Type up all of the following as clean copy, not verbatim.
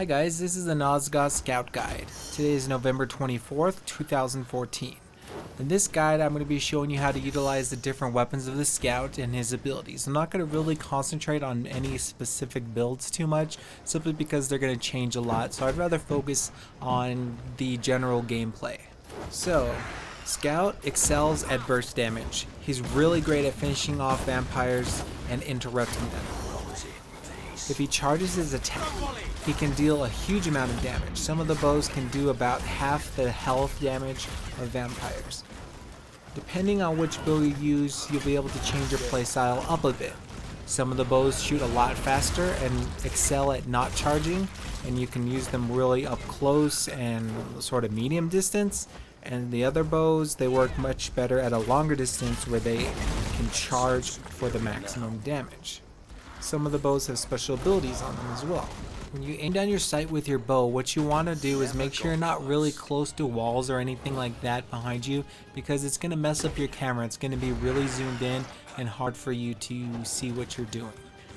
Hi guys, this is the Nosgoth Scout Guide. Today is November 24th, 2014. In this guide, I'm going to be showing you how to utilize the different weapons of the Scout and his abilities. I'm not going to really concentrate on any specific builds too much, simply because they're going to change a lot, so I'd rather focus on the general gameplay. So, Scout excels at burst damage. He's really great at finishing off vampires and interrupting them. If he charges his attack, he can deal a huge amount of damage. Some of the bows can do about half the health damage of vampires. Depending on which bow you use, you'll be able to change your playstyle up a bit. Some of the bows shoot a lot faster and excel at not charging, and you can use them really up close and sort of medium distance. And the other bows, they work much better at a longer distance where they can charge for the maximum damage. Some of the bows have special abilities on them as well. When you aim down your sight with your bow, what you want to do is make sure you're not really close to walls or anything like that behind you, because it's going to mess up your camera. It's going to be really zoomed in and hard for you to see what you're doing.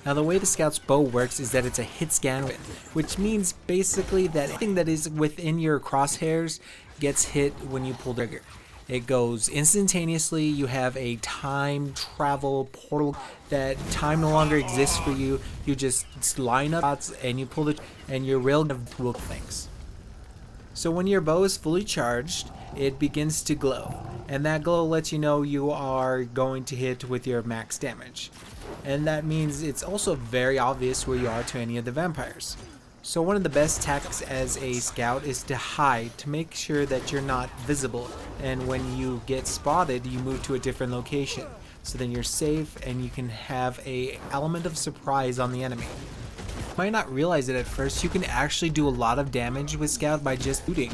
Now, the way the Scout's bow works is that it's a hit scan, which means basically that anything that is within your crosshairs gets hit when you pull the trigger. It goes instantaneously. You have a time travel portal that time no longer exists for you. You just line up shots and you pull and your rail will things. So when your bow is fully charged, it begins to glow, and that glow lets you know you are going to hit with your max damage. And that means it's also very obvious where you are to any of the vampires. So one of the best tactics as a scout is to hide, to make sure that you're not visible, and when you get spotted you move to a different location, so then you're safe and you can have a element of surprise on the enemy. You might not realize it at first, you can actually do a lot of damage with Scout by just shooting.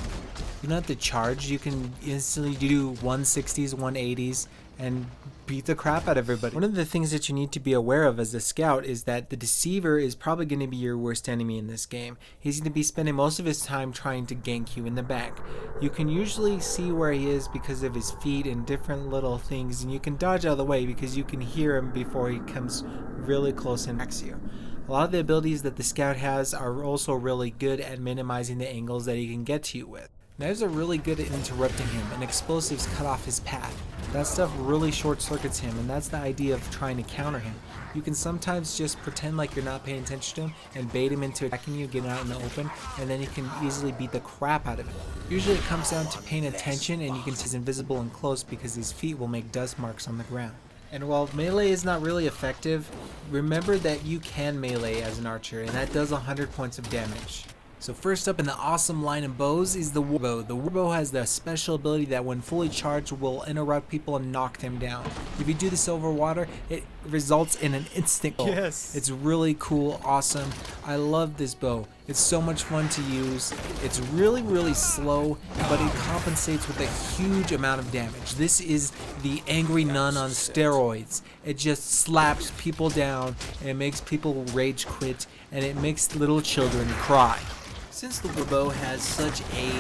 You don't have to charge, you can instantly do 160s, 180s, and beat the crap out of everybody. One of the things that you need to be aware of as a scout is that the deceiver is probably going to be your worst enemy in this game. He's going to be spending most of his time trying to gank you in the back. You can usually see where he is because of his feet and different little things, and you can dodge out of the way because you can hear him before he comes really close and attacks you. A lot of the abilities that the scout has are also really good at minimizing the angles that he can get to you with. Knives are really good at interrupting him, and explosives cut off his path. That stuff really short circuits him, and that's the idea of trying to counter him. You can sometimes just pretend like you're not paying attention to him and bait him into attacking you, getting out in the open, and then you can easily beat the crap out of him. Usually it comes down to paying attention, and you can see he's invisible and close because his feet will make dust marks on the ground. And while melee is not really effective, remember that you can melee as an archer, and that does 100 points of damage. So first up in the awesome line of bows is the warbow. The warbow has the special ability that when fully charged will interrupt people and knock them down. If you do this over water, it results in an instant kill. Yes. It's really cool, awesome. I love this bow. It's so much fun to use. It's really slow, but it compensates with a huge amount of damage. This is the Angry Nun on steroids. It just slaps people down, and it makes people rage quit, and it makes little children cry. Since the warbow has such a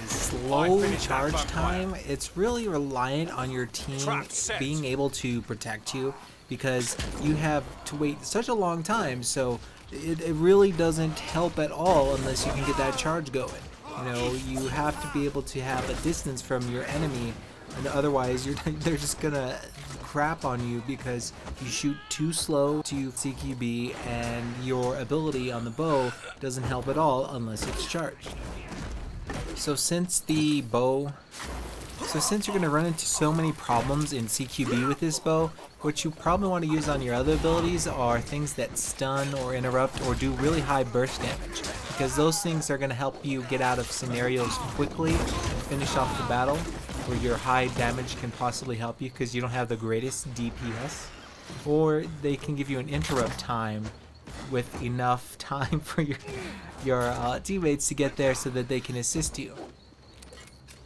slow charge time, it's really reliant on your team being able to protect you, because you have to wait such a long time, so it really doesn't help at all unless you can get that charge going. You know, you have to be able to have a distance from your enemy, and otherwise they're just gonna crap on you because you shoot too slow to CQB, and your ability on the bow doesn't help at all unless it's charged. So since you're going to run into so many problems in CQB with this bow, what you probably want to use on your other abilities are things that stun or interrupt or do really high burst damage, because those things are going to help you get out of scenarios quickly and finish off the battle, where your high damage can possibly help you because you don't have the greatest DPS, or they can give you an interrupt time with enough time for your teammates to get there so that they can assist you.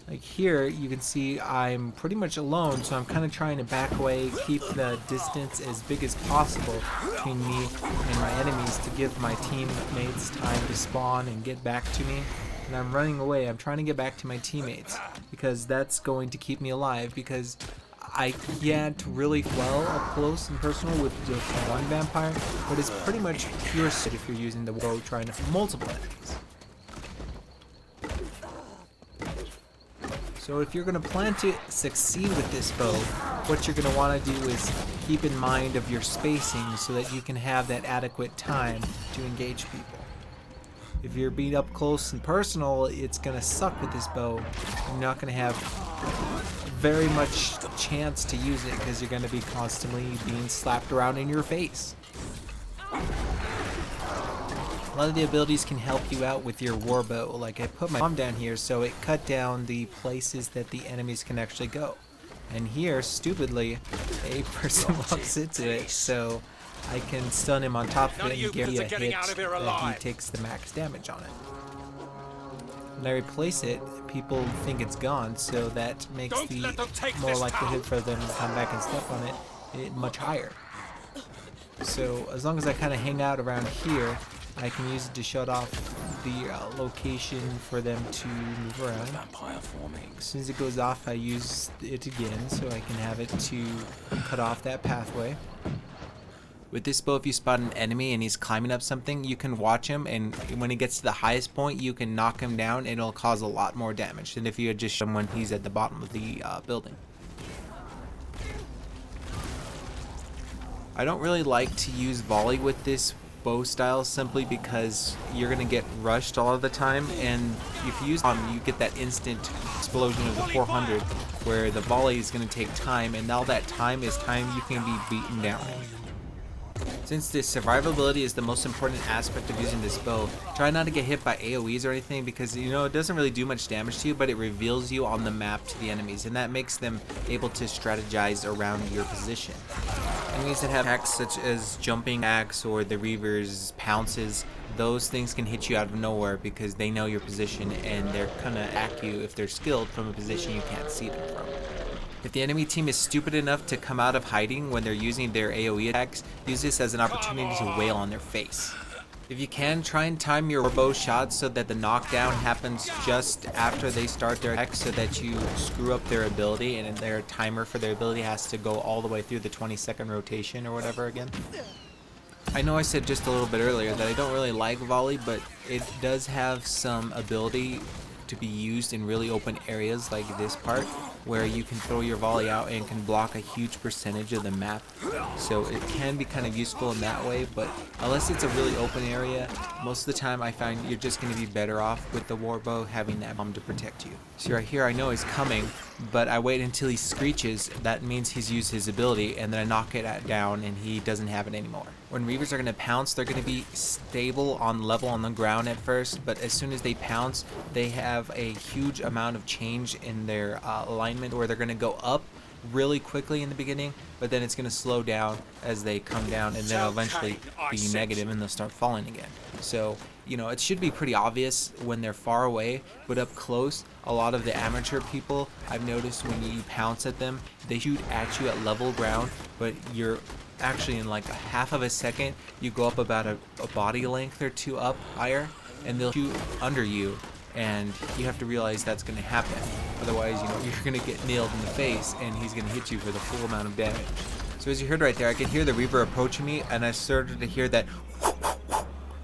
Like here, you can see I'm pretty much alone, so I'm kind of trying to back away, keep the distance as big as possible between me and my enemies to give my teammates time to spawn and get back to me. And I'm running away. I'm trying to get back to my teammates because that's going to keep me alive, because I can't really well up close and personal with just one vampire, but it's pretty much pure shit if you're using the bow trying to multiple enemies. So if you're going to plan to succeed with this bow, what you're going to want to do is keep in mind of your spacing so that you can have that adequate time to engage people. If you're beat up close and personal, it's going to suck with this bow. You're not going to have very much chance to use it because you're going to be constantly being slapped around in your face. A lot of the abilities can help you out with your war bow. Like I put my bomb down here so it cut down the places that the enemies can actually go. And here, stupidly, a person walks into it, so I can stun him on top of it and give you a hit that he takes the max damage on it. When I replace it, people think it's gone, so that makes the more likelihood for them to come back and step on it much higher. So as long as I kind of hang out around here, I can use it to shut off the location for them to move around. As soon as it goes off, I use it again so I can have it to cut off that pathway. With this bow, if you spot an enemy and he's climbing up something, you can watch him, and when he gets to the highest point, you can knock him down and it'll cause a lot more damage than if you had just shown him when he's at the bottom of the building. I don't really like to use volley with this bow style simply because you're gonna get rushed all of the time, and if you use you get that instant explosion of the 400 where the volley is gonna take time, and all that time is time you can be beaten down in. Since the survivability is the most important aspect of using this bow, try not to get hit by AoEs or anything because it doesn't really do much damage to you, but it reveals you on the map to the enemies, and that makes them able to strategize around your position. Enemies that have hacks such as jumping hacks or the Reaver's pounces, those things can hit you out of nowhere because they know your position and they're gonna attack you if they're skilled from a position you can't see them from. If the enemy team is stupid enough to come out of hiding when they're using their AoE attacks, use this as an opportunity to wail on their face. If you can, try and time your bow shots so that the knockdown happens just after they start their attack so that you screw up their ability and their timer for their ability has to go all the way through the 20-second rotation or whatever again. I know I said just a little bit earlier that I don't really like volley, but it does have some ability to be used in really open areas like this part where you can throw your volley out and can block a huge percentage of the map, so it can be kind of useful in that way. But unless it's a really open area, most of the time I find you're just going to be better off with the warbow having that bomb to protect you. So right here I know he's coming, but I wait until he screeches. That means he's used his ability, and then I knock it down and he doesn't have it anymore. When Reavers are going to pounce, they're going to be stable on level on the ground at first, but as soon as they pounce, they have a huge amount of change in their alignment, where they're going to go up really quickly in the beginning, but then it's going to slow down as they come down, and then eventually be negative and they'll start falling again. So it should be pretty obvious when they're far away, but up close, a lot of the amateur people, I've noticed when you pounce at them, they shoot at you at level ground, but you're actually in like a half of a second, you go up about a body length or two up higher, and they'll shoot under you, and you have to realize that's going to happen. Otherwise, you're going to get nailed in the face, and he's going to hit you for the full amount of damage. So as you heard right there, I could hear the Reaver approaching me, and I started to hear that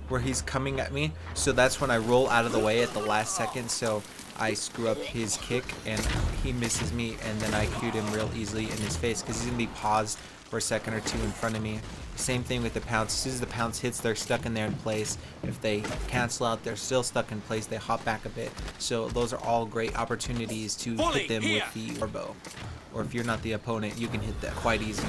where he's coming at me. So that's when I roll out of the way at the last second, so I screw up his kick, and he misses me, and then I shoot him real easily in his face because he's going to be paused for a second or two in front of me. Same thing with the pounce. As soon as the pounce hits, they're stuck in there in place. If they cancel out, they're still stuck in place. They hop back a bit. So those are all great opportunities to hit them with the warbow. Or if you're not the opponent, you can hit them quite easily.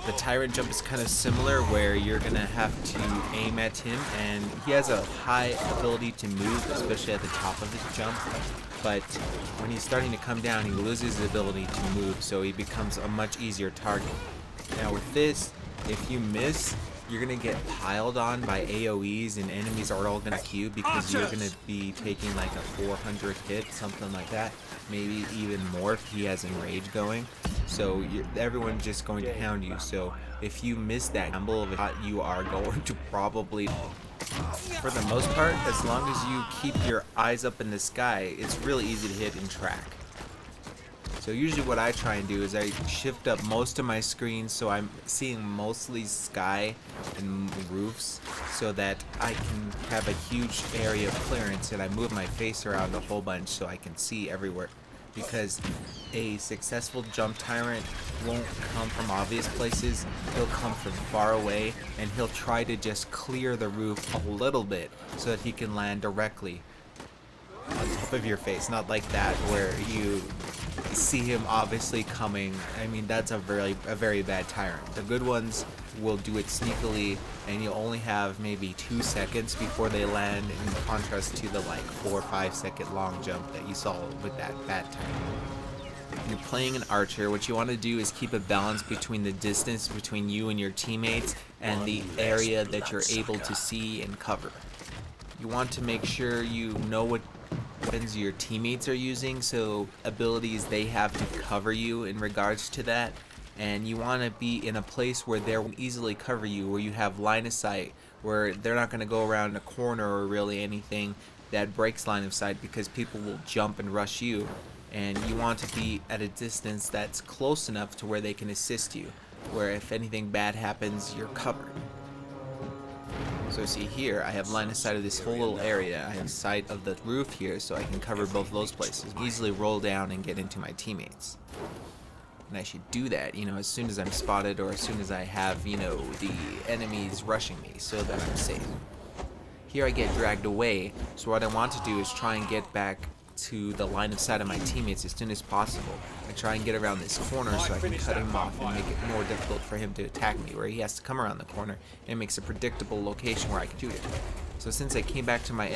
The tyrant jump is kind of similar, where you're going to have to aim at him, and he has a high ability to move, especially at the top of his jump. But when he's starting to come down, he loses his ability to move, so he becomes a much easier target. Now with this, if you miss, you're going to get piled on by AoEs, and enemies are all going to queue because you're going to be taking like a 400 hit, something like that. Maybe even more if he has Enrage going. So everyone's just going to hound you. So if you miss that gamble of a shot, you are going to probably... For the most part, as long as you keep your eyes up in the sky, it's really easy to hit and track. So usually what I try and do is I shift up most of my screen so I'm seeing mostly sky and roofs, so that I can have a huge area of clearance, and I move my face around a whole bunch so I can see everywhere. because a successful jump tyrant won't come from obvious places. He'll come from far away, and he'll try to just clear the roof a little bit so that he can land directly on top of your face. Not like that where you see him obviously coming. I mean, that's a very bad tyrant. The good ones will do it sneakily, and you'll only have maybe 2 seconds before they land, in contrast to the like 4 or 5 second long jump that you saw with that bad tyrant. You're playing an archer. What you want to do is keep a balance between the distance between you and your teammates and the area that you're able to see and cover. You want to make sure you know what weapons your teammates are using, so abilities they have to cover you in regards to that. And you want to be in a place where they'll easily cover you, where you have line of sight, where they're not going to go around a corner or really anything that breaks line of sight, because people will jump and rush you. And you want to be at a distance that's close enough to where they can assist you, where if anything bad happens, you're covered. So see here, I have line of sight of this whole little area. I have sight of the roof here, so I can cover both those places. Easily roll down and get into my teammates. And I should do that, as soon as I'm spotted, or as soon as I have, the enemies rushing me, so that I'm safe. Here I get dragged away, so what I want to do is try and get back to the line of sight of my teammates as soon as possible. I try and get around this corner so I can cut him off and make it more difficult for him to attack me, where he has to come around the corner, and it makes a predictable location where I can shoot him. So since I came back to my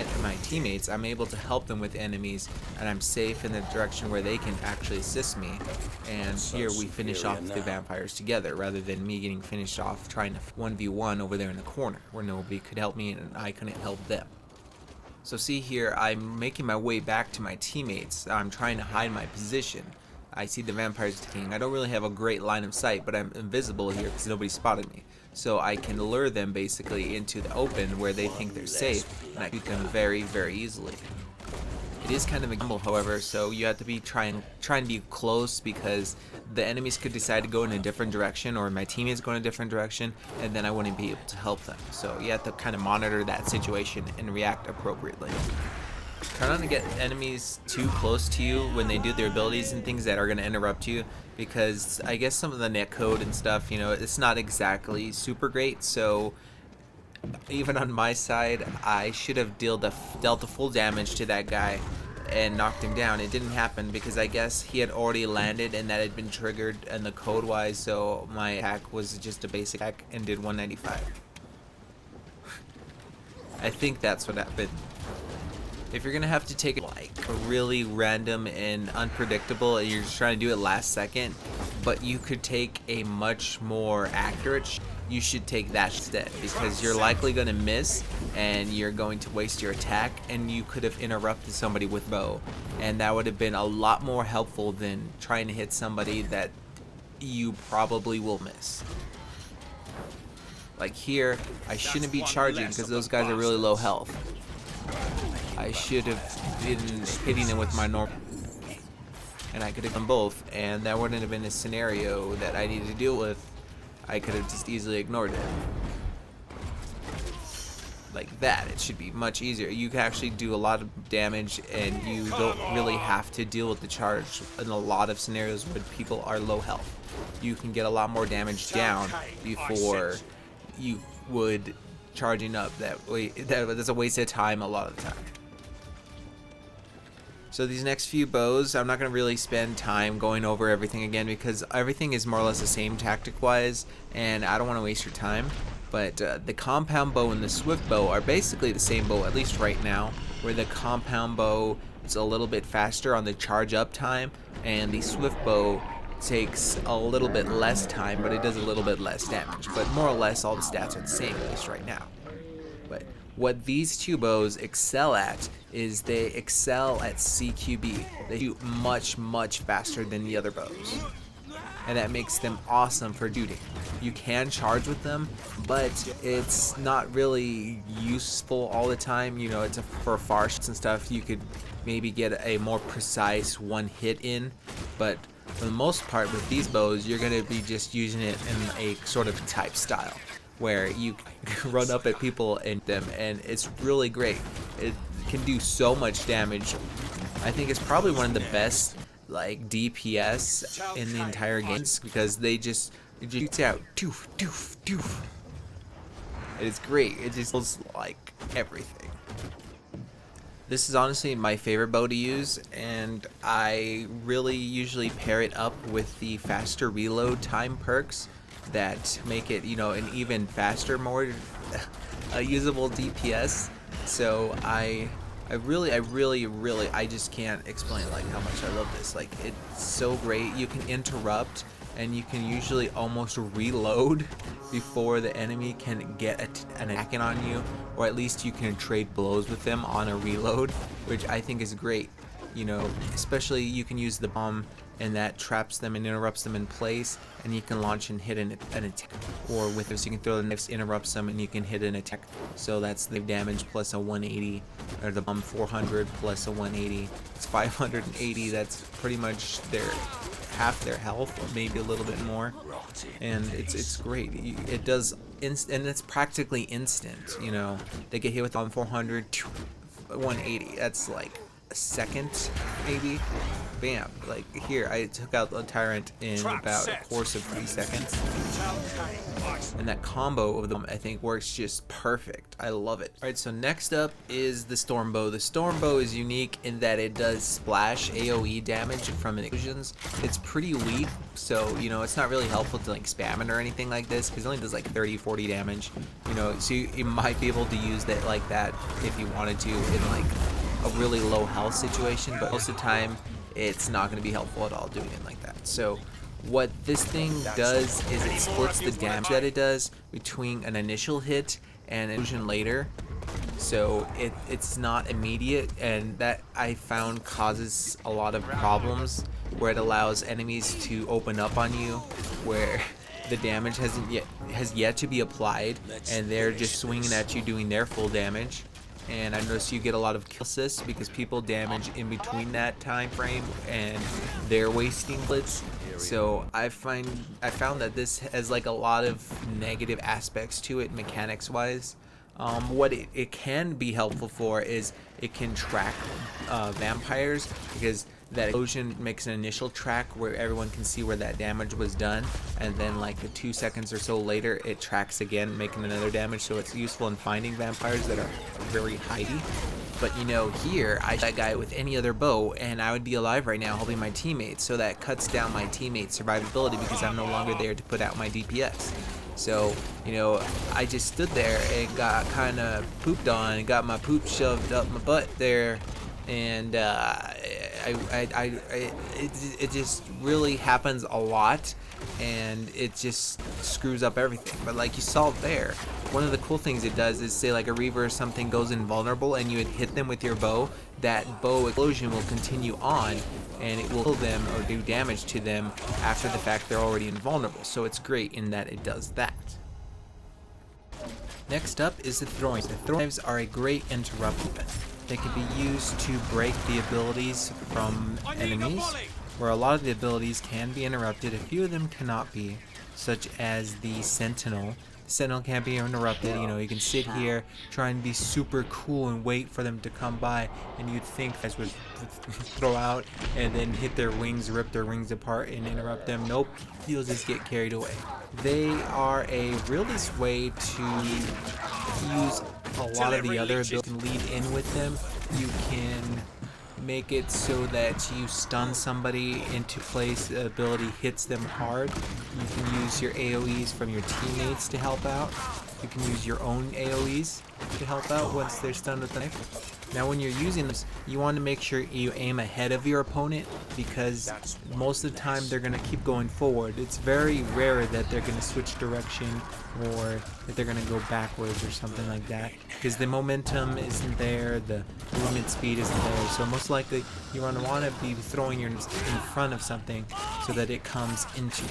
teammates, I'm able to help them with enemies, and I'm safe in the direction where they can actually assist me. And here we finish off the vampires together, rather than me getting finished off trying to 1v1 over there in the corner, where nobody could help me and I couldn't help them. So see here, I'm making my way back to my teammates. I'm trying to hide my position. I see the vampires attacking. I don't really have a great line of sight, but I'm invisible here because nobody spotted me. So I can lure them basically into the open where they think they're safe, and I shoot them very, very easily. It is kind of a gamble, however, so you have to be trying to be close, because the enemies could decide to go in a different direction, or my teammates go in a different direction, and then I wouldn't be able to help them. So you have to kind of monitor that situation and react appropriately. Try not to get enemies too close to you when they do their abilities and things that are going to interrupt you, because I guess some of the netcode and stuff, it's not exactly super great. So even on my side, I should have dealt the full damage to that guy and knocked him down. It didn't happen because I guess he had already landed and that had been triggered in the code wise, so my attack was just a basic attack and did 195. I think that's what happened. If you're gonna have to take like a really random and unpredictable, and you're just trying to do it last second, but you could take a much more accurate, you should take that instead, because you're likely gonna miss and you're going to waste your attack, and you could have interrupted somebody with bow, and that would have been a lot more helpful than trying to hit somebody that you probably will miss. Like here, I shouldn't be charging because those guys are really low health. I should have been hitting them with my normal, and I could have done both, and that wouldn't have been a scenario that I needed to deal with. I could have just easily ignored it. Like that, it should be much easier. You can actually do a lot of damage, and you don't really have to deal with the charge in a lot of scenarios when people are low health. You can get a lot more damage down before you would charging up. That way, that's a waste of time a lot of the time. So these next few bows, I'm not going to really spend time going over everything again, because everything is more or less the same tactic wise, and I don't want to waste your time. But the compound bow and the swift bow are basically the same bow, at least right now, where the compound bow is a little bit faster on the charge up time, and the swift bow takes a little bit less time, but it does a little bit less damage. But more or less all the stats are the same, at least right now. But what these two bows excel at is they excel at CQB. They shoot much, much faster than the other bows, and that makes them awesome for shooting. You can charge with them, but it's not really useful all the time. It's for far shots and stuff. You could maybe get a more precise one hit in, but for the most part with these bows, you're going to be just using it in a sort of type style, where you run up at people and them, and it's really great. It can do so much damage. I think it's probably one of the best like DPS in the entire game because it just shoots out doof doof doof. It's great. It just feels like everything. This is honestly my favorite bow to use, and I really usually pair it up with the faster reload time perks that make it, you know, an even faster, more usable DPS. So I just can't explain like how much I love this. Like, it's so great. You can interrupt, and you can usually almost reload before the enemy can get an attack in on you, or at least you can trade blows with them on a reload, which I think is great. You know, especially you can use the bomb, and that traps them and interrupts them in place, and you can launch and hit an attack. Or with this, you can throw the knives, interrupts them, and you can hit an attack. So that's the damage plus a 180, or the bomb 400 plus a 180. It's 580. That's pretty much half their health, or maybe a little bit more, and it's great. It does and it's practically instant. You know, they get hit with bomb 400, 180. That's like a second, maybe. Bam! Like here, I took out the tyrant in about a course of 3 seconds, and that combo of them I think works just perfect. I love it. All right, so next up is the storm bow. The storm bow is unique in that it does splash AOE damage from explosions. It's pretty weak, so you know it's not really helpful to like spam it or anything like this, because it only does like 30-40 damage. You know, so you might be able to use that like that if you wanted to in like a really low health situation, but most of the time it's not going to be helpful at all doing it like that. So what this thing does is it splits the damage that it does between an initial hit and an illusion later. So it's not immediate, and that I found causes a lot of problems where it allows enemies to open up on you, where the damage has yet to be applied, and they're just swinging at you doing their full damage. And I notice you get a lot of kill assists because people damage in between that time frame and they're wasting blitz. So I found that this has like a lot of negative aspects to it mechanics wise. What it can be helpful for is it can track vampires, because that explosion makes an initial track where everyone can see where that damage was done, and then like 2 seconds or so later it tracks again, making another damage. So it's useful in finding vampires that are very hidey. But you know, here I that guy with any other bow and I would be alive right now helping my teammates, so that cuts down my teammates' survivability because I'm no longer there to put out my DPS. So, you know, I just stood there and got kind of pooped on and got my poop shoved up my butt there, and it just really happens a lot, and it just screws up everything. But like you saw there, one of the cool things it does is, say like a Reaver or something goes invulnerable and you would hit them with your bow, that bow explosion will continue on and it will kill them or do damage to them after the fact they're already invulnerable. So it's great in that it does that. Next up is the throwing. The throwing knives are a great interrupt weapon. They can be used to break the abilities from enemies, where a lot of the abilities can be interrupted. A few of them cannot be, such as the Sentinel. The Sentinel can't be interrupted. You know, you can sit here, try and be super cool and wait for them to come by, and you'd think guys would throw out and then hit their wings, rip their wings apart and interrupt them. Nope, you'll just get carried away. They are a real nice way to use a lot of the other abilities. You can lead in with them. You can make it so that you stun somebody into place. The ability hits them hard. You can use your AoEs from your teammates to help out. You can use your own AoEs to help out once they're stunned with the knife. Now when you're using this, you want to make sure you aim ahead of your opponent, because most of the time they're going to keep going forward. It's very rare that they're going to switch direction or that they're going to go backwards or something like that, because the momentum isn't there, the movement speed isn't there. So most likely you want to be throwing in front of something so that it comes into it.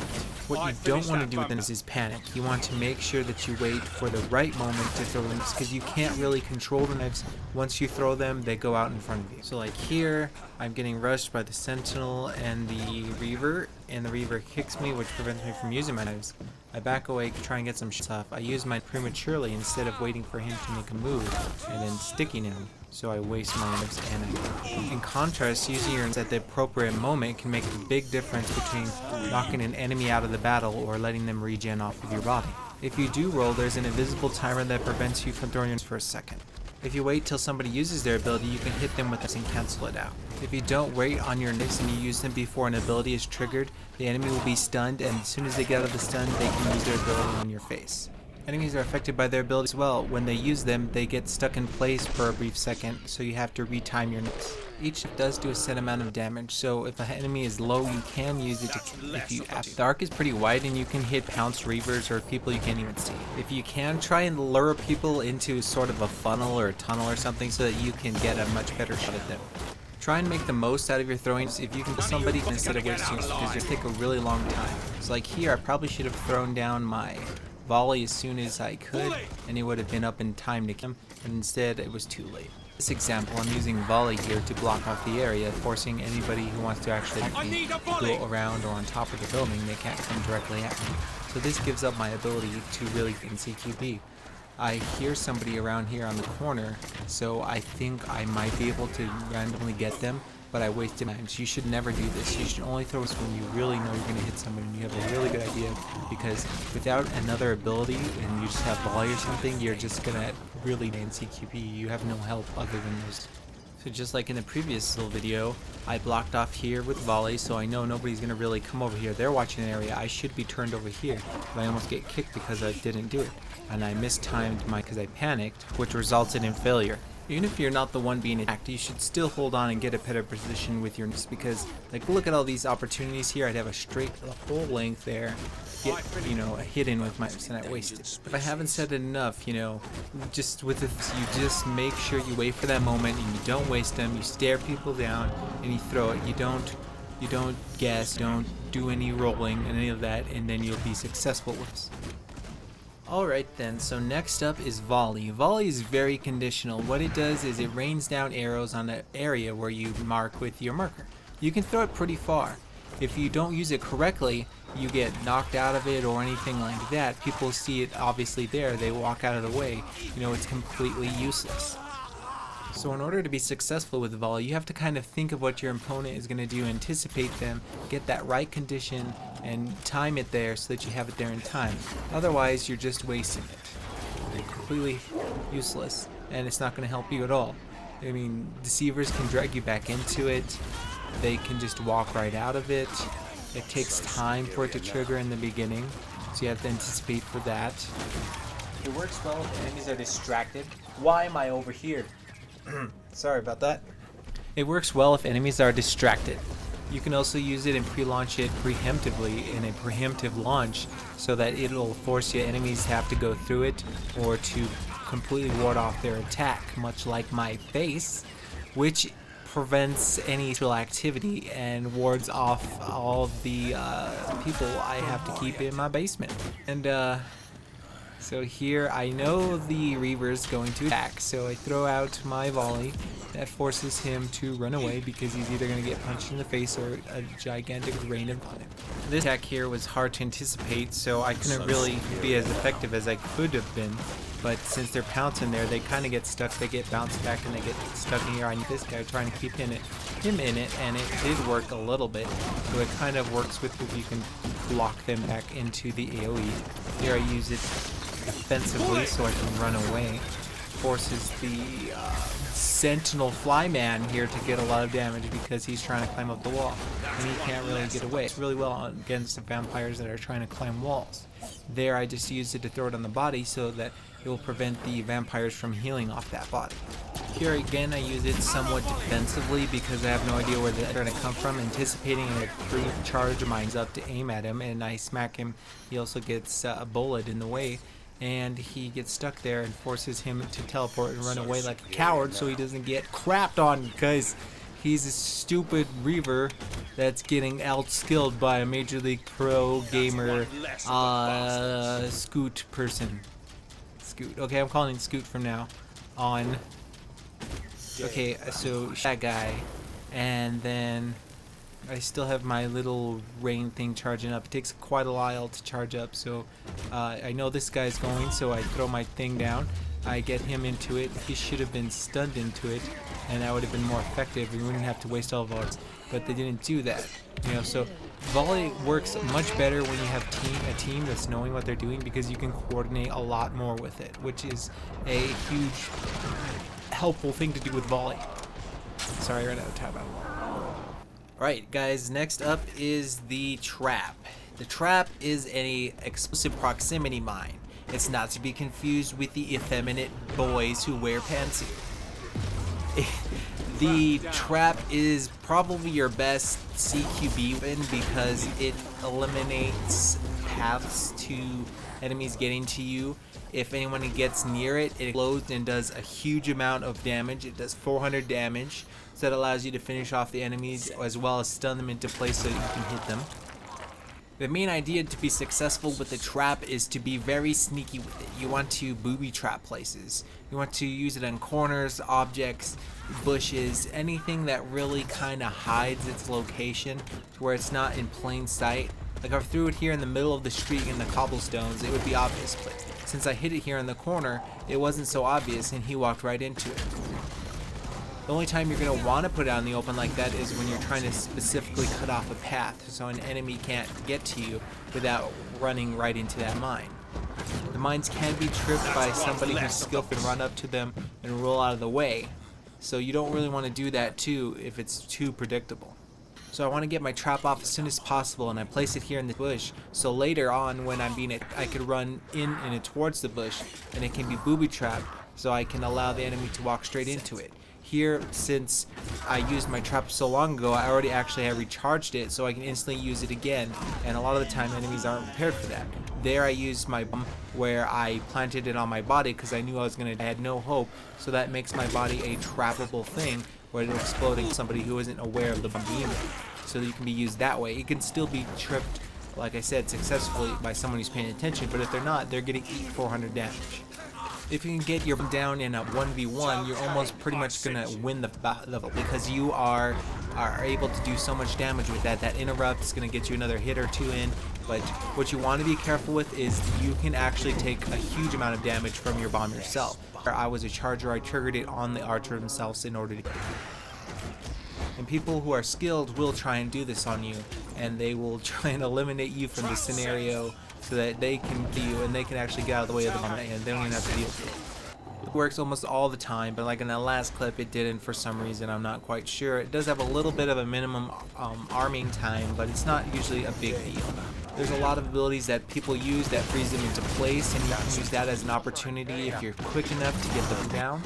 What you don't want to do with them is panic. You want to make sure that you wait for the right moment to throw them, because you can't really control the knives once you throw throw them, they go out in front of you. So like here, I'm getting rushed by the Sentinel and the Reaver, and the Reaver kicks me, which prevents me from using my knives. I back away, try and get some shots off. I use mine prematurely instead of waiting for him to make a move and then sticking him. So I waste my knives and I... In contrast, using your knives at the appropriate moment can make a big difference between knocking an enemy out of the battle or letting them regen off of your body. If you do roll, there's an invisible timer that prevents you from throwing your knives for a second. If you wait till somebody uses their ability, you can hit them with this and cancel it out. If you don't wait on your knives and you use them before an ability is triggered, the enemy will be stunned, and as soon as they get out of the stun, they can use their ability on your face. Enemies are affected by their abilities as well. When they use them, they get stuck in place for a brief second, so you have to retime your knives. Each does do a set amount of damage, so if an enemy is low, you can use it to if you the arc is pretty wide and you can hit pounced reavers or people you can't even see. If you can, try and lure people into sort of a funnel or a tunnel or something so that you can get a much better shot at them. Try and make the most out of your throwings. If you can kill somebody instead of wasting, because it'll take a really long time. So like here, I probably should have thrown down my volley as soon as I could, and it would have been up in time to kill him, but instead it was too late. In this example, I'm using volley here to block off the area, forcing anybody who wants to actually go around or on top of the building, they can't come directly at me. So this gives up my ability to really in CQB. I hear somebody around here on the corner, so I think I might be able to randomly get them, but I wasted times. You should never do this. You should only throw this when you really know you're going to hit somebody and you have a really good idea, because without another ability and you just have volley or something, you're just going to really in CQB. You have no help other than those. So just like in the previous little video, I blocked off here with volley, so I know nobody's going to really come over here. They're watching an area. I should be turned over here, but I almost get kicked because I didn't do it. And I mistimed because I panicked, which resulted in failure. Even if you're not the one being attacked, you should still hold on and get a better position with your knives, because like look at all these opportunities here. I'd have a whole length there, get hidden with my knives, and I wasted. If I haven't said it enough, just with this, you just make sure you wait for that moment and you don't waste them. You stare people down and you throw it. You don't guess, don't do any rolling and any of that, and then you'll be successful with this. Alright then, so next up is volley. Volley is very conditional. What it does is it rains down arrows on the area where you mark with your marker. You can throw it pretty far. If you don't use it correctly, you get knocked out of it or anything like that. People see it obviously there, they walk out of the way. It's completely useless. So in order to be successful with volley, you have to kind of think of what your opponent is going to do, anticipate them, get that right condition, and time it there so that you have it there in time. Otherwise, you're just wasting it. You're completely useless, and it's not going to help you at all. I mean, deceivers can drag you back into it. They can just walk right out of it. It takes time for it to trigger in the beginning, so you have to anticipate for that. It works well if enemies are distracted. Why am I over here? Sorry about that. It works well if enemies are distracted. You can also use it and pre-launch it preemptively in a preemptive launch, so that it'll force your enemies to have to go through it or to completely ward off their attack, much like my face, which prevents any actual activity and wards off all of the people I have to keep in my basement. And so here I know the Reaver's going to attack, so I throw out my volley. That forces him to run away because he's either going to get punched in the face or a gigantic rain of on him. This attack here was hard to anticipate, so I couldn't really be as effective as I could have been. But since they're pouncing there, they kind of get stuck, they get bounced back, and they get stuck in here. I need this guy trying to keep him in it, and it did work a little bit. So it kind of works with if you can block them back into the AoE. Here I use it defensively so I can run away. Forces the Sentinel Flyman here to get a lot of damage because he's trying to climb up the wall, and he can't really get away. It's really well against the vampires that are trying to climb walls. There I just used it to throw it on the body so that it will prevent the vampires from healing off that body. Here again I use it somewhat defensively because I have no idea where they're going to come from, anticipating a brief charge of mine's up to aim at him, and I smack him. He also gets a bullet in the way, and he gets stuck there and forces him to teleport and run away like a coward so he doesn't get crapped on, because he's a stupid Reaver that's getting outskilled by a Major League Pro gamer Scoot person. Scoot. Okay, I'm calling him Scoot from now on. Okay, so that guy, and then I still have my little rain thing charging up. It takes quite a while to charge up, so I know this guy's going, so I throw my thing down. I get him into it. He should have been stunned into it, and that would have been more effective. We wouldn't have to waste all of ours, but they didn't do that. You know, so volley works much better when you have a team that's knowing what they're doing, because you can coordinate a lot more with it, which is a huge helpful thing to do with volley. Sorry, I ran out of time. Alright guys, next up is the trap. The trap is an explosive proximity mine. It's not to be confused with the effeminate boys who wear pantsuit. The trap is probably your best CQB weapon because it eliminates paths to enemies getting to you. If anyone gets near it, it explodes and does a huge amount of damage. It does 400 damage, so that allows you to finish off the enemies as well as stun them into place so you can hit them. The main idea to be successful with the trap is to be very sneaky with it. You want to booby trap places. You want to use it on corners, objects, bushes, anything that really kind of hides its location to where it's not in plain sight. Like if I threw it here in the middle of the street in the cobblestones, it would be obvious, but since I hit it here in the corner, it wasn't so obvious and he walked right into it. The only time you're going to want to put it out in the open like that is when you're trying to specifically cut off a path so an enemy can't get to you without running right into that mine. The mines can be tripped by somebody who's skilled and run up to them and roll out of the way, so you don't really want to do that too if it's too predictable. So I want to get my trap off as soon as possible, and I place it here in the bush so later on when I'm being I could run in and it towards the bush and it can be booby trapped so I can allow the enemy to walk straight into it. Here, since I used my trap so long ago, I already actually have recharged it so I can instantly use it again, and a lot of the time enemies aren't prepared for that. There I used my bomb where I planted it on my body because I knew I had no hope, so that makes my body a trappable thing where it'll explode at somebody who isn't aware of the bomb being there. So that you can be used that way. It can still be tripped, like I said, successfully by someone who's paying attention, but if they're not, they're getting 400 damage. If you can get your down in a 1v1, you're almost pretty much gonna win the level because you are able to do so much damage with that. That interrupt is gonna get you another hit or two in, but what you want to be careful with is you can actually take a huge amount of damage from your bomb yourself. I was a charger, I triggered it on the archer themselves in order to get it. And people who are skilled will try and do this on you, and they will try and eliminate you from the scenario so that they can kill you and they can actually get out of the way of the bomb and they don't even have to deal with it. It works almost all the time, but like in that last clip it didn't for some reason. I'm not quite sure. It does have a little bit of a minimum arming time, but it's not usually a big deal. There's a lot of abilities that people use that freeze them into place, and you can use that as an opportunity if you're quick enough to get them down.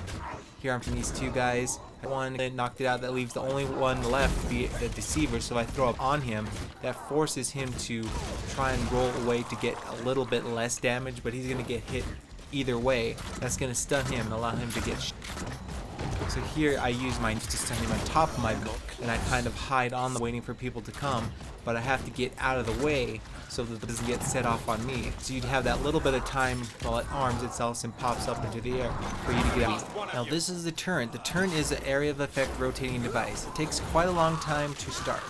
Here I'm from these two guys. One knocked it out, that leaves the only one left to be the deceiver, so I throw up on him. That forces him to try and roll away to get a little bit less damage, but he's going to get hit either way. That's going to stun him and allow him to get So here I use mine to stun him on top of my book, and I kind of hide on the waiting for people to come, but I have to get out of the way so that it doesn't get set off on me. So you'd have that little bit of time while it arms itself and pops up into the air for you to get out. Now this is the turret. The turret is an area of effect rotating device. It takes quite a long time to start.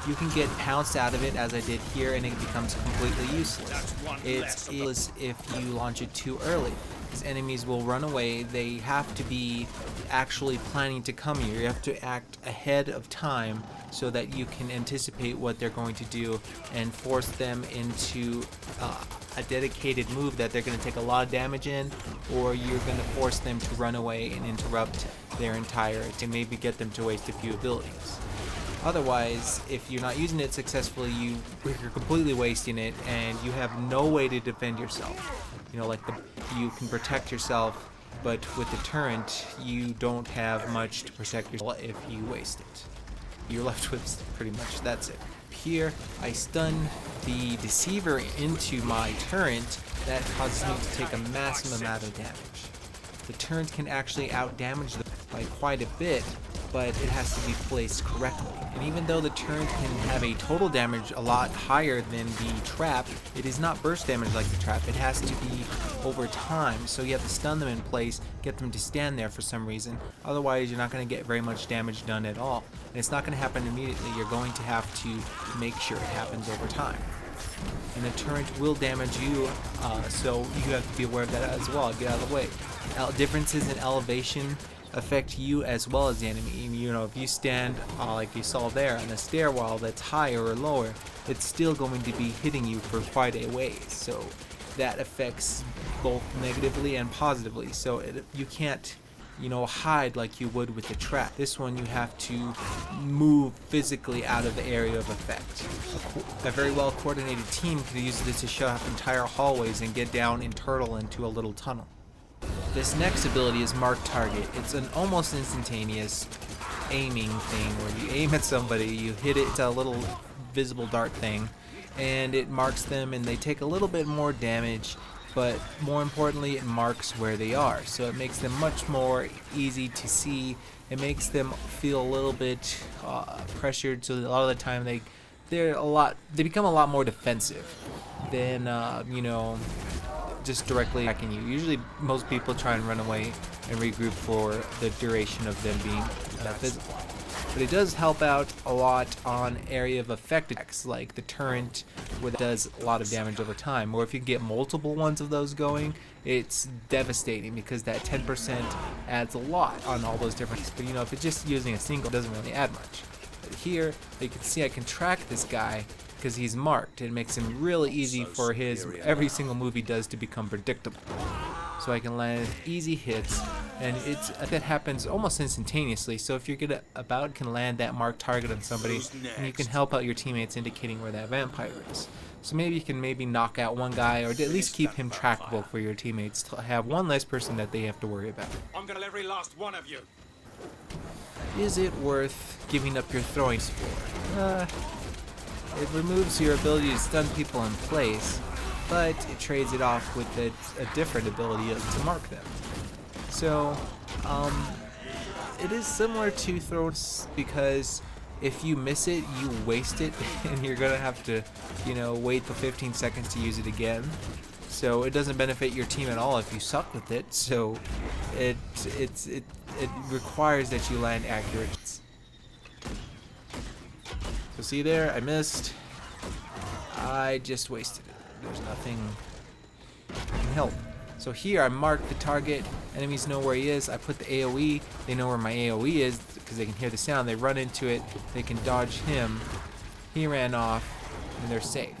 You can get pounced out of it as I did here and it becomes completely useless. It's useless if you launch it too early, because enemies will run away. They have to be actually planning to come here. You have to act ahead of time so that you can anticipate what they're going to do and force them into a dedicated move that they're going to take a lot of damage in, or you're going to force them to run away and interrupt their entire to maybe get them to waste a few abilities. Otherwise, if you're not using it successfully, you're completely wasting it and you have no way to defend yourself. You know, like you can protect yourself, but with the turret, you don't have much to protect yourself if you waste it. You're left with pretty much that's it. Here, I stun the deceiver into my turret. That causes me to take a massive amount of damage. The turret can actually out-damage them by quite a bit, but it has to be placed correctly. And even though the turret can have a total damage a lot higher than the trap, it is not burst damage like the trap. It has to be over time, so you have to stun them in place, get them to stand there for some reason. Otherwise, you're not going to get very much damage done at all. And it's not going to happen immediately. You're going to have to make sure it happens over time. And the turret will damage you, so you have to be aware of that as well. Get out of the way. Differences in elevation affect you as well as the enemy. You know, if you stand like you saw there on the stairwell that's higher or lower, it's still going to be hitting you for quite a ways. So that affects both negatively and positively. So you can't, you know, hide like you would with the trap. This one you have to move physically out of the area of effect. A very well coordinated team could use this to shut off entire hallways and get down and turtle into a little tunnel. This next ability is Mark Target. It's an almost instantaneous aiming thing where you aim at somebody, you hit it, it's a little visible dart thing, and it marks them and they take a little bit more damage, but more importantly it marks where they are, so it makes them much more easy to see. It makes them feel a little bit pressured, so a lot of the time they become a lot more defensive than you know, just directly attacking you. Usually most people try and run away and regroup for the duration of them being visible. But it does help out a lot on area of effect attacks like the turret, where it does a lot of damage over time. Or if you get multiple ones of those going, it's devastating because that 10% adds a lot on all those different. But you know, if it's just using a single, it doesn't really add much. But here, you can see I can track this guy because he's marked. It makes him really easy for every single move he does to become predictable. So I can land easy hits, and that happens almost instantaneously. So if you're good about can land that marked target on somebody, and you can help out your teammates indicating where that vampire is. So maybe you can knock out one guy, or at least keep him trackable for your teammates to have one less person that they have to worry about. I'm gonna every last one of you. Is it worth giving up your throwing spore? It removes your ability to stun people in place, but it trades it off with a different ability to mark them. So, it is similar to throws because if you miss it, you waste it, and you're gonna have to, you know, wait for 15 seconds to use it again. So it doesn't benefit your team at all if you suck with it. So it requires that you land accurate. So see there, I missed. I just wasted it. There's nothing that can help. So here I mark the target. Enemies know where he is. I put the AoE. They know where my AoE is because they can hear the sound. They run into it. They can dodge him. He ran off, and they're safe.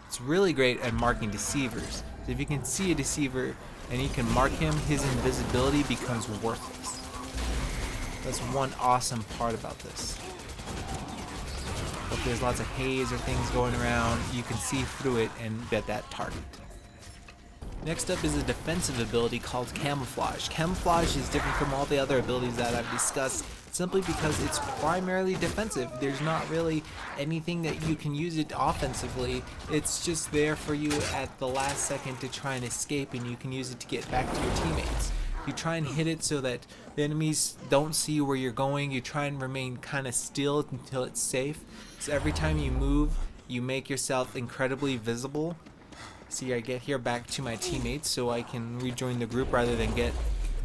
It's really great at marking deceivers. So if you can see a deceiver and you can mark him, his invisibility becomes worthless. That's one awesome part about this. If there's lots of haze or things going around, you can see through it and get that target. Next up is a defensive ability called Camouflage. Camouflage is different from all the other abilities that I've discussed simply because it's primarily defensive. There's not really anything that you can use it offensively. It's just there for you at the last second to try and escape, and you can use it to get back to your teammates. You try and hit it so that the enemies don't see where you're going. You try and remain kind of still until it's safe. So every time you move, you make yourself incredibly visible. See, I get here back to my teammates so I can rejoin the group rather than get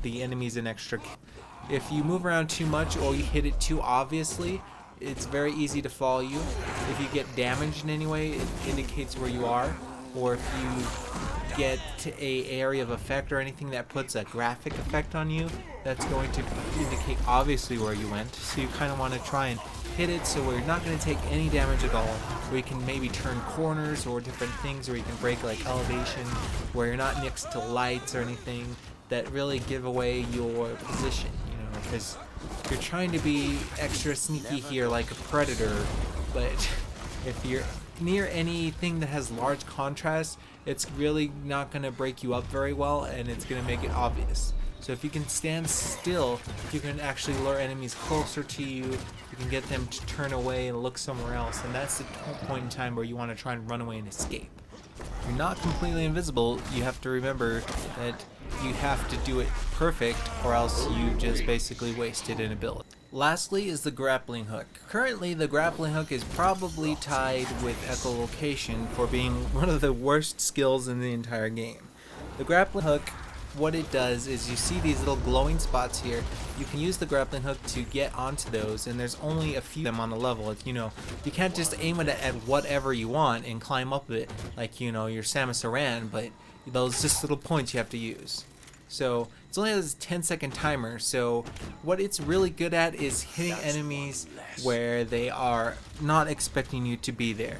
the enemies an extra. If you move around too much or you hit it too obviously, it's very easy to follow you. If you get damaged in any way, it indicates where you are. Or if you get to a area of effect or anything that puts a graphic effect on you, that's going to indicate obviously where you went. So you kind of want to try and hit it so where you're not going to take any damage at all, where you can maybe turn corners or different things, or you can break like elevation, where you're not next to lights or anything that really give away your position, you know, because you're trying to be extra sneaky here like a predator, but if you're near anything that has large contrast, it's really not going to break you up very well, and it's going to make it obvious. So if you can stand still, you can actually lure enemies closer to you. You can get them to turn away and look somewhere else, and that's the point in time where you want to try and run away and escape. You're not completely invisible. You have to remember that you have to do it perfect, or else you just basically wasted an ability. Lastly is the grappling hook. Currently, the grappling hook is probably tied with echolocation for being one of the worst skills in the entire game. The grappling hook, what it does is you see these little glowing spots here. You can use the grappling hook to get onto those, and there's only a few of them on the level. It's, you can't just aim it at whatever you want and climb up it like, your Samus Aran, but those just little points you have to use. So it's only a 10-second timer, so what it's really good at is hitting enemies where they are not expecting you to be there.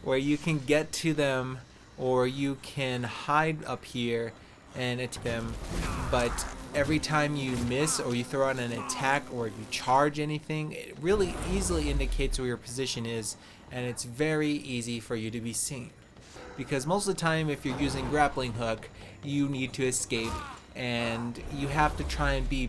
Where you can get to them, or you can hide up here and attack them, but every time you miss or you throw out an attack or you charge anything, it really easily indicates where your position is, and it's very easy for you to be seen. Because most of the time, if you're using grappling hook, you need to escape, and you have to try and be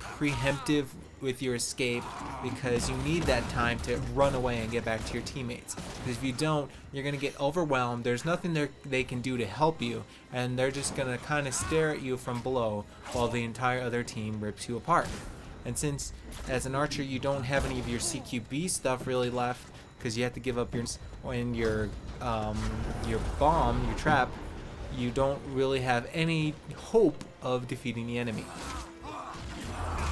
preemptive with your escape, because you need that time to run away and get back to your teammates. Because if you don't, you're going to get overwhelmed. There's nothing they can do to help you, and they're just going to kind of stare at you from below while the entire other team rips you apart. And since as an archer you don't have any of your CQB stuff really left, because you have to give up your bomb, your trap, you don't really have any hope of defeating the enemy.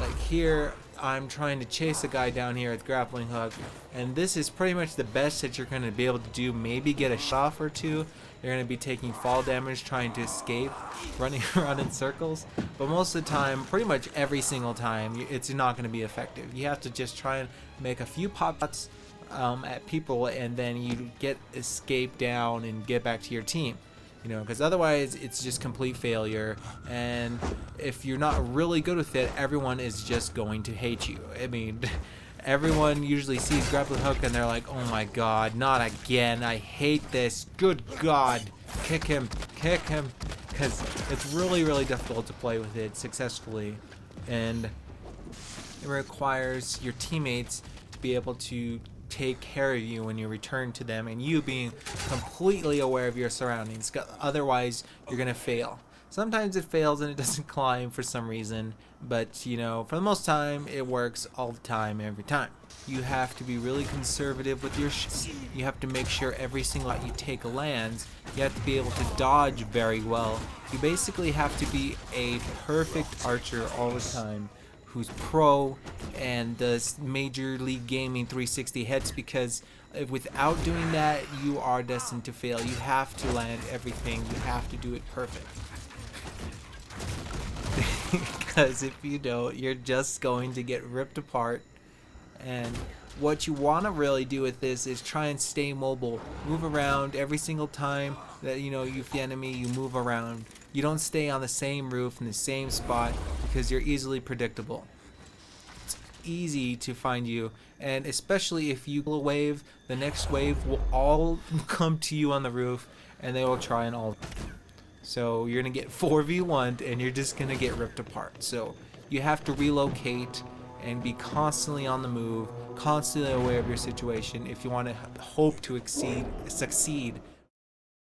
Like here, I'm trying to chase a guy down here with grappling hook, and this is pretty much the best that you're going to be able to do. Maybe get a shot off or two. You're going to be taking fall damage trying to escape, running around in circles, but most of the time, pretty much every single time, it's not going to be effective. You have to just try and make a few pots at people, and then you get escape down and get back to your team. Because otherwise it's just complete failure, and if you're not really good with it, everyone is just going to hate you. I mean, everyone usually sees grappling hook and they're like, oh my god, not again, I hate this, good god, kick him, because it's really, really difficult to play with it successfully, and it requires your teammates to be able to take care of you when you return to them, and you being completely aware of your surroundings. Otherwise, you're gonna fail. Sometimes it fails and it doesn't climb for some reason, but for the most time, it works all the time, every time. You have to be really conservative with your you have to make sure every single shot you take lands. You have to be able to dodge very well. You basically have to be a perfect archer all the time, who's pro and does Major League Gaming 360 hits, because without doing that, you are destined to fail. You have to land everything. You have to do it perfect. Because if you don't, you're just going to get ripped apart. And what you want to really do with this is try and stay mobile. Move around every single time that you hit the enemy, you move around. You don't stay on the same roof in the same spot, because you're easily predictable. It's easy to find you, and especially if you pull a wave, the next wave will all come to you on the roof, and they will try and all. So you're gonna get 4v1'd, and you're just gonna get ripped apart. So you have to relocate and be constantly on the move, constantly aware of your situation if you want to hope to succeed